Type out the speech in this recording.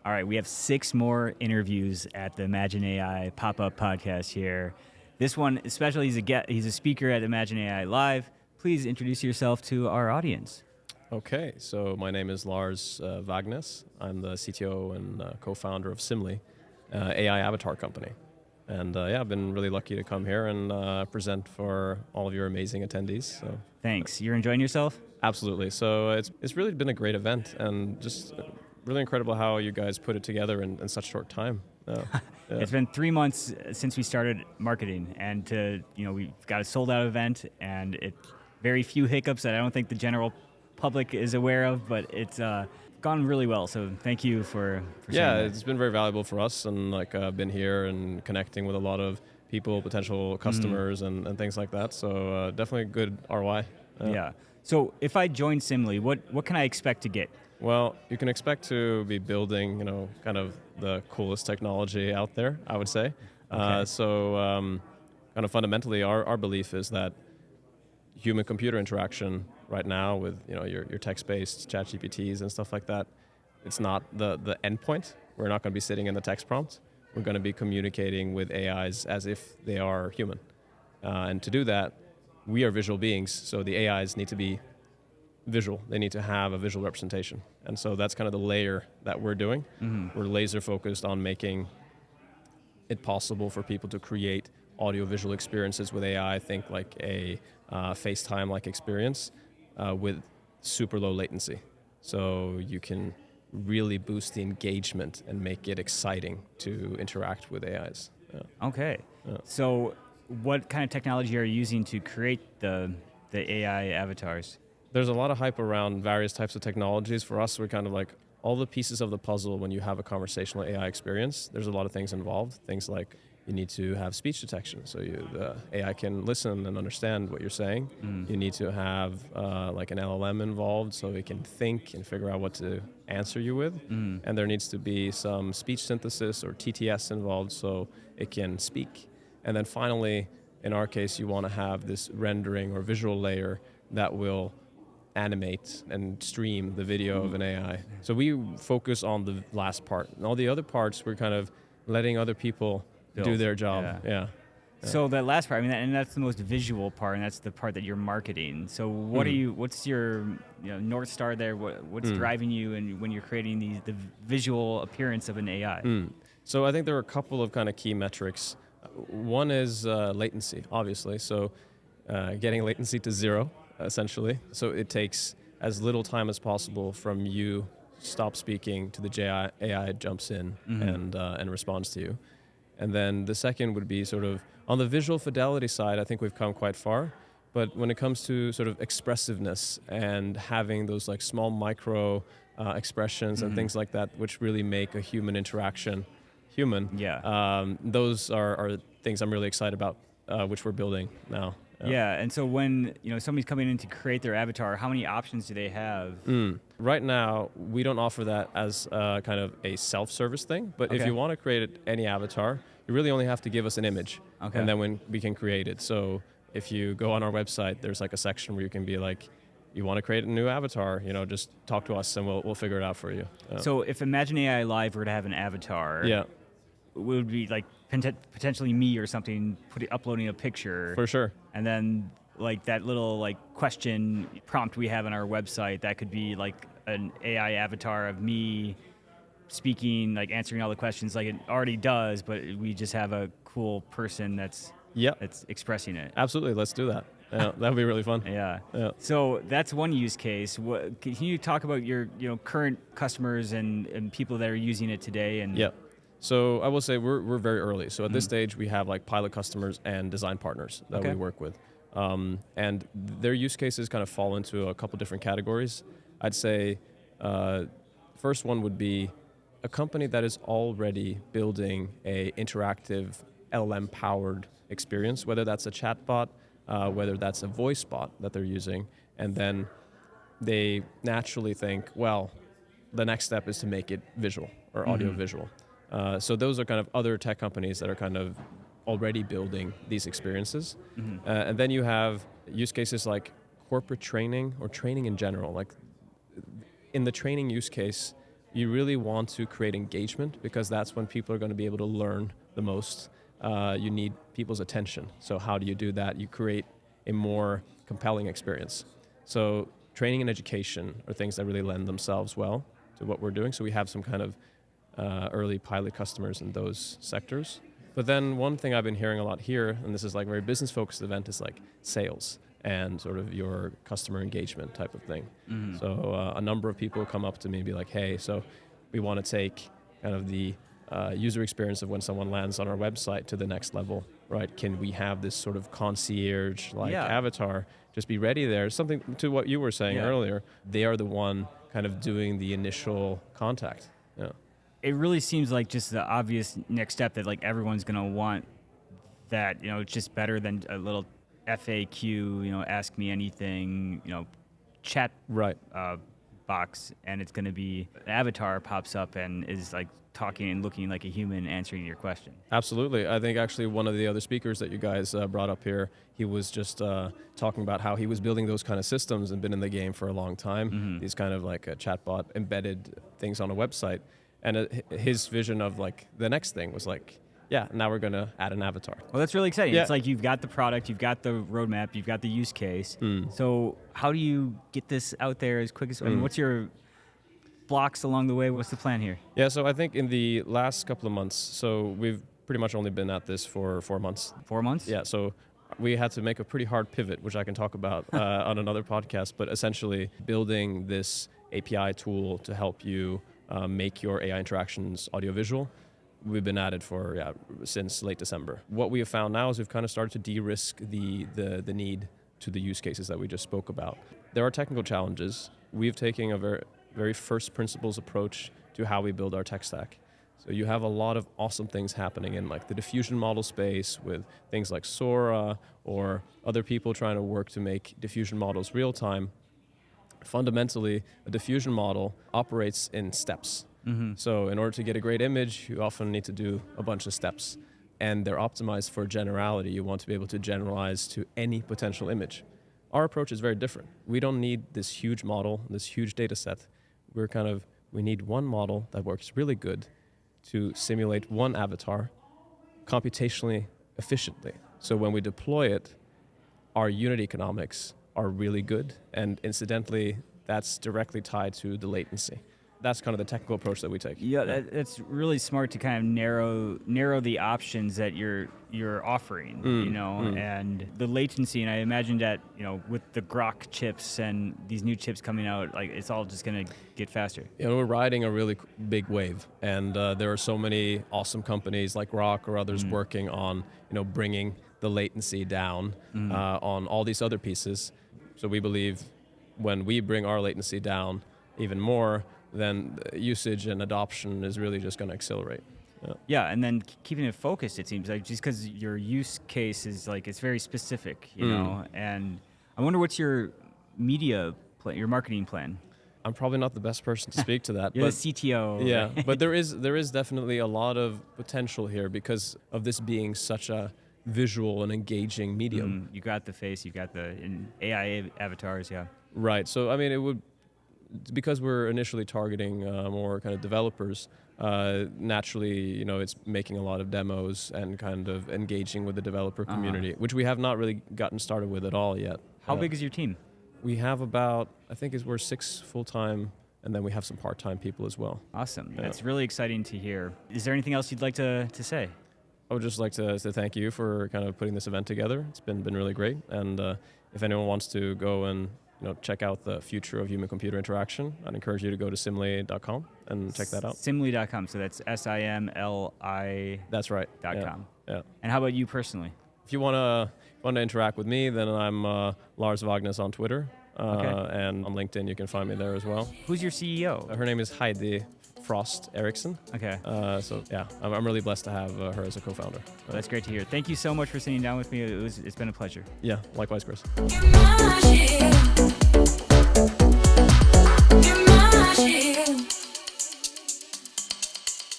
All right, we have 6 more interviews at the Imagine AI pop-up podcast here. This one, especially, he's a speaker at Imagine AI Live. Please introduce yourself to our audience. Okay, so my name is Lars Vagnes. I'm the CTO and co-founder of Simley, AI avatar company. And I've been really lucky to come here and present for all of your amazing attendees. So Thanks. You're enjoying yourself? absolutely. So it's really been a great event, and just really incredible how you guys put it together in such short time. Yeah. It's been 3 months since we started marketing, and we've got a sold-out event, and it's very few hiccups that I don't think the general public is aware of, but it's gone really well. So thank you for sharing that. It's been very valuable for us, and I've been here and connecting with a lot of people, potential customers, and things like that. So definitely good ROI. Yeah. So if I join Simli, what can I expect to get? Well, you can expect to be building, kind of the coolest technology out there, I would say. Okay. Kind of fundamentally, our belief is that human-computer interaction right now with your text-based ChatGPTs and stuff like that, it's not the endpoint. We're not going to be sitting in the text prompt. We're going to be communicating with AIs as if they are human. And to do that, we are visual beings, so the AIs need to be visual. They need to have a visual representation. And so that's kind of the layer that we're doing. Mm-hmm. We're laser focused on making it possible for people to create audio-visual experiences with AI. Think like a FaceTime-like experience with super low latency. So you can really boost the engagement and make it exciting to interact with AIs. Yeah. Okay. Yeah. So what kind of technology are you using to create the AI avatars? There's a lot of hype around various types of technologies. For us, we're kind of like all the pieces of the puzzle when you have a conversational AI experience. There's a lot of things involved. Things like you need to have speech detection, so the AI can listen and understand what you're saying. You need to have like an LLM involved, so it can think and figure out what to answer you with. And there needs to be some speech synthesis or TTS involved, so it can speak. And then finally, in our case, you want to have this rendering or visual layer that will animate and stream the video of an AI. So we focus on the last part. And all the other parts, we're kind of letting other people do their job. Yeah. So that last part, and that's the most visual part, and that's the part that you're marketing. So what's your North Star there? What's driving you and when you're creating the visual appearance of an AI? So I think there are a couple of kind of key metrics. One is latency, obviously. So getting latency to 0, essentially. So it takes as little time as possible from you stop speaking to the AI jumps in and responds to you. And then the second would be sort of on the visual fidelity side, I think we've come quite far. But when it comes to sort of expressiveness and having those like small micro expressions and things like that, which really make a human interaction human, those are things I'm really excited about, which we're building now. Yeah, and so when somebody's coming in to create their avatar, how many options do they have? Right now, we don't offer that as kind of a self-service thing, but if you want to create any avatar, you really only have to give us an image, and then we can create it. So if you go on our website, there's like a section where you can be like, you want to create a new avatar, just talk to us and we'll figure it out for you. So if Imagine AI Live were to have an avatar, it would be like potentially me or something uploading a picture. For sure. And then like that little like question prompt we have on our website, that could be like an AI avatar of me speaking, like answering all the questions like it already does, but we just have a cool person that's expressing it. Absolutely, let's do that. Yeah, that would be really fun. Yeah. So that's one use case. Can you talk about your current customers and people that are using it today? And So I will say we're very early. So at this stage, we have like pilot customers and design partners that we work with. And their use cases kind of fall into a couple different categories. I'd say first one would be a company that is already building a interactive LLM-powered experience, whether that's a chatbot, whether that's a voice bot that they're using, and then they naturally think, well, the next step is to make it visual or audio-visual. So those are kind of other tech companies that are kind of already building these experiences. And then you have use cases like corporate training or training in general. Like in the training use case, you really want to create engagement because that's when people are going to be able to learn the most. You need people's attention. So how do you do that? You create a more compelling experience. So training and education are things that really lend themselves well to what we're doing. So we have some kind of early pilot customers in those sectors. But then one thing I've been hearing a lot here, and this is like a very business-focused event, is like sales and sort of your customer engagement type of thing. Mm-hmm. So a number of people come up to me and be like, hey, so we want to take kind of the user experience of when someone lands on our website to the next level, right? Can we have this sort of concierge-like avatar just be ready there? Something to what you were saying earlier, they are the one kind of doing the initial contact. Yeah. It really seems like just the obvious next step that like everyone's going to want that, it's just better than a little FAQ, ask me anything, chat box, and it's going to be an avatar pops up and is like talking and looking like a human answering your question. Absolutely. I think actually one of the other speakers that you guys brought up here, he was just talking about how he was building those kind of systems and been in the game for a long time. Mm-hmm. These kind of like a chatbot embedded things on a website. And his vision of like the next thing was like, now we're going to add an avatar. Well, that's really exciting. Yeah. It's like you've got the product, you've got the roadmap, you've got the use case. So how do you get this out there as quick as, I mean, what's your blocks along the way? What's the plan here? Yeah, so I think in the last couple of months, so we've pretty much only been at this for 4 months. 4 months? Yeah, so we had to make a pretty hard pivot, which I can talk about on another podcast, but essentially building this API tool to help you make your AI interactions audiovisual. We've been at it for since late December. What we have found now is we've kind of started to de-risk the need to the use cases that we just spoke about. There are technical challenges. We've taken a very first principles approach to how we build our tech stack. So you have a lot of awesome things happening in like the diffusion model space with things like Sora or other people trying to work to make diffusion models real time. Fundamentally, a diffusion model operates in steps. Mm-hmm. So in order to get a great image, you often need to do a bunch of steps. And they're optimized for generality. You want to be able to generalize to any potential image. Our approach is very different. We don't need this huge model, this huge data set. We need one model that works really good to simulate one avatar computationally efficiently. So when we deploy it, our unit economics are really good, and incidentally, that's directly tied to the latency. That's kind of the technical approach that we take. Yeah, that's really smart to kind of narrow the options that you're offering, and the latency. And I imagine that with the Grok chips and these new chips coming out, like it's all just going to get faster. We're riding a really big wave, and there are so many awesome companies like Grok or others working on bringing the latency down on all these other pieces. So we believe when we bring our latency down even more, then usage and adoption is really just going to accelerate. Yeah, and then keeping it focused, it seems like, just because your use case is like, it's very specific, and I wonder what's your media plan, your marketing plan? I'm probably not the best person to speak to that. You're the CTO. Yeah, but there is definitely a lot of potential here because of this being such a visual and engaging medium. You got the face, you got the AI avatars, yeah. Right, so I mean, it would, because we're initially targeting more kind of developers, naturally, it's making a lot of demos and kind of engaging with the developer community, which we have not really gotten started with at all yet. How big is your team? We have about, we're 6 full-time, and then we have some part-time people as well. Awesome. Yeah. That's really exciting to hear. Is there anything else you'd like to say? I would just like to thank you for kind of putting this event together. It's been really great, and if anyone wants to go and check out the future of human-computer interaction, I'd encourage you to go to simli.com and check that out. Simli.com, so that's SIMLI. That's right. .com. Yeah. And how about you personally? If you want to interact with me, then I'm Lars Vagnes on Twitter, and on LinkedIn you can find me there as well. Who's your CEO? Her name is Heidi Frost Eriksson. Okay. So yeah, I'm really blessed to have her as a co-founder. That's great to hear. Thank you so much for sitting down with me. It's been a pleasure. Yeah, likewise, Chris.